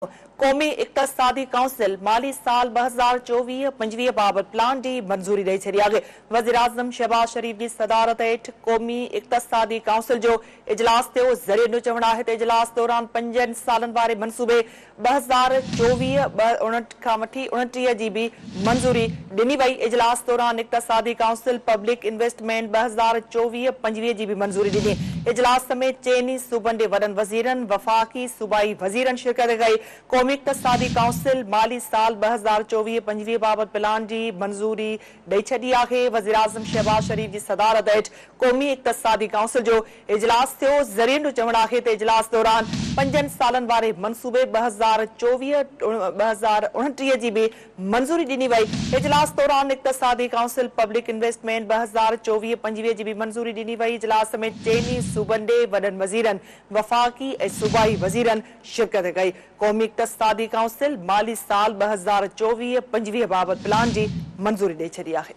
क़ौमी इक़्तिसादी काउंसिल माली साल 2024-25 बाबत प्लान जी मंजूरी ॾेई छॾी आहे। वज़ीर आज़म शहबाज शरीफ जी सदारत हेठि क़ौमी इक़्तिसादी काउंसिल जो इजलास थियो। ज़रिए जो चवणु आहे त इजलास दौरान 5 सालनि वारे मनसूबे 2024 खां वठी 29 जी भी मंजूरी ॾिनी वई। इजलास दौरान इक़्तिसादी काउंसिल पब्लिक इन्वेस्टमेंट 2024-25 जी भी मंजूरी ॾिनी। इजलास समेत चइनी सूबनि जे वॾनि वज़ीरनि, वफ़ाक़ी सूबाई वज़ीरनि शिरकत कई। क़ौमी इक़्तिसादी काउंसिल माली साल 2024-25 बाबत प्लान जी मंजूरी ॾेई छॾी आहे। वज़ीर आज़म शहबाज शरीफ जी सदारत हेठि क़ौमी इक़्तिसादी काउंसिल जो इजलास थियो। ज़रिए जो चवणु आहे त इजलास दौरान 5 सालनि वारे मनसूबे 2024-2029 जी भी मंजूरी ॾिनी वई। इजलास दौरान इक़्तिसादी काउंसिल पब्लिक इन्वेस्टमेंट 2024-25 जी भी मंजूरी ॾिनी वई। इजलास में चइनी सूबनि जे वॾनि वज़ीरनि, वफ़ाक़ी ऐं सूबाई वज़ीरनि शिरकत कई। क़ौमी इक़्तिसादी काउंसिल माली साल 2024-25 बाबत प्लान जी मंजूरी ॾेई छॾी आहे।